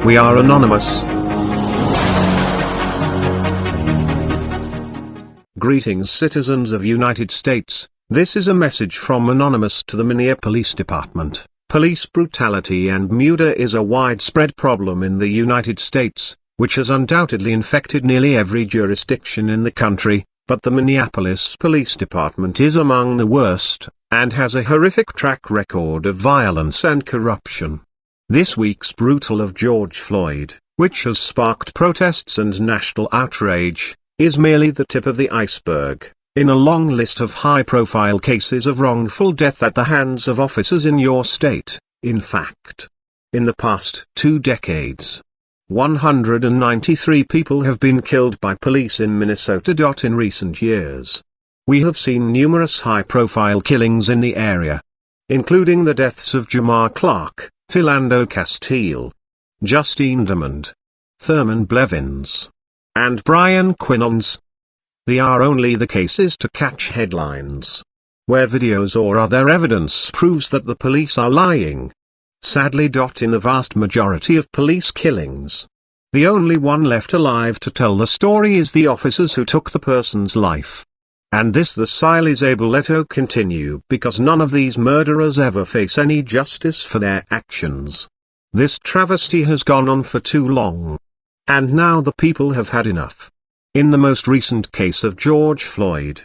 We are anonymous. Greetings, citizens of United States. This is a message from Anonymous to the Minneapolis Department. Police brutality and murder is a widespread problem in the United States, which has undoubtedly infected nearly every jurisdiction in the country, but the Minneapolis Police Department is among the worst, and has a horrific track record of violence and corruption. This week's brutal of George Floyd, which has sparked protests and national outrage, is merely the tip of the iceberg, in a long list of high-profile cases of wrongful death at the hands of officers in your state. In fact, in the past 2 decades, 193 people have been killed by police in Minnesota. In recent years, we have seen numerous high-profile killings in the area, including the deaths of Jamar, Philando Castile, Justine Damond, Thurman Blevins, and Brian Quinones. They are only the cases to catch headlines, where videos or other evidence proves that the police are lying. Sadly, in the vast majority of police killings, the only one left alive to tell the story is the officers who took the person's life. And this the Sile is able to continue because none of these murderers ever face any justice for their actions. This travesty has gone on for too long. And now the people have had enough. In the most recent case of George Floyd,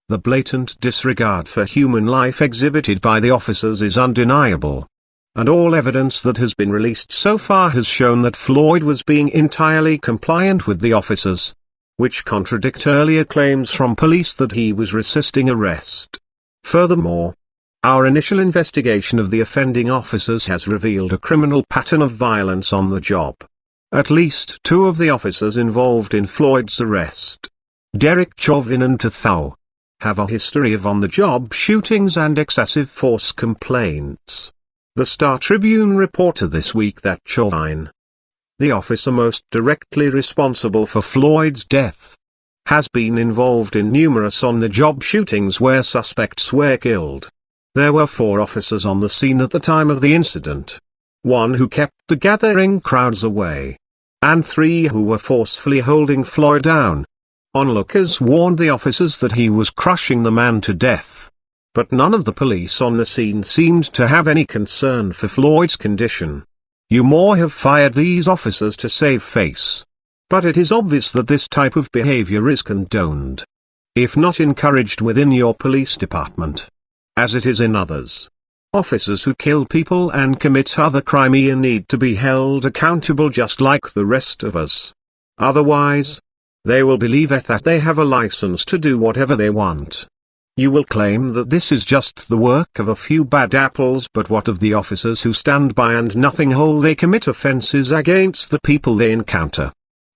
the blatant disregard for human life exhibited by the officers is undeniable. And all evidence that has been released so far has shown that Floyd was being entirely compliant with the officers, which contradict earlier claims from police that he was resisting arrest. Furthermore, our initial investigation of the offending officers has revealed a criminal pattern of violence on the job. At least 2 of the officers involved in Floyd's arrest, Derek Chauvin and Thau, have a history of on-the-job shootings and excessive force complaints. The Star-Tribune reported this week that Chauvin, the officer most directly responsible for Floyd's death, has been involved in numerous on-the-job shootings where suspects were killed. There were 4 officers on the scene at the time of the incident, 1 who kept the gathering crowds away, and 3 who were forcefully holding Floyd down. Onlookers warned the officers that he was crushing the man to death. But none of the police on the scene seemed to have any concern for Floyd's condition. You more have fired these officers to save face. But it is obvious that this type of behavior is condoned, if not encouraged within your police department, as it is in others. Officers who kill people and commit other crime need to be held accountable just like the rest of us. Otherwise, they will believe that they have a license to do whatever they want. You will claim that this is just the work of a few bad apples, but what of the officers who stand by and nothing hold? They commit offenses against the people they encounter.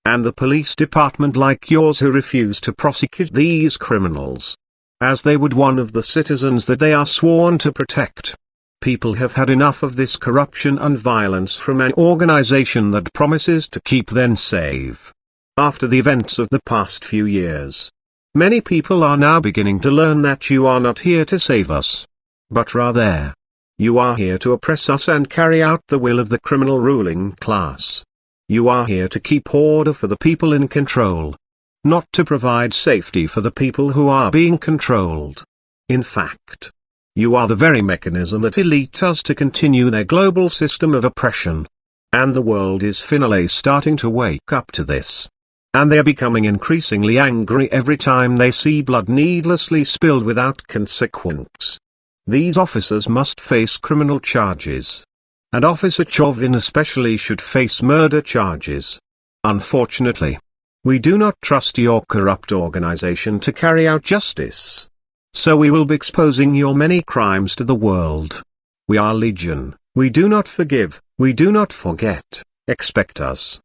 And the police department like yours who refuse to prosecute these criminals, as they would one of the citizens that they are sworn to protect. People have had enough of this corruption and violence from an organization that promises to keep them safe. After the events of the past few years, many people are now beginning to learn that you are not here to save us, but rather, you are here to oppress us and carry out the will of the criminal ruling class. You are here to keep order for the people in control, not to provide safety for the people who are being controlled. In fact, you are the very mechanism that elite us to continue their global system of oppression. And the world is finally starting to wake up to this. And they are becoming increasingly angry every time they see blood needlessly spilled without consequence. These officers must face criminal charges. And Officer Chauvin especially should face murder charges. Unfortunately, we do not trust your corrupt organization to carry out justice. So we will be exposing your many crimes to the world. We are legion, we do not forgive, we do not forget, expect us.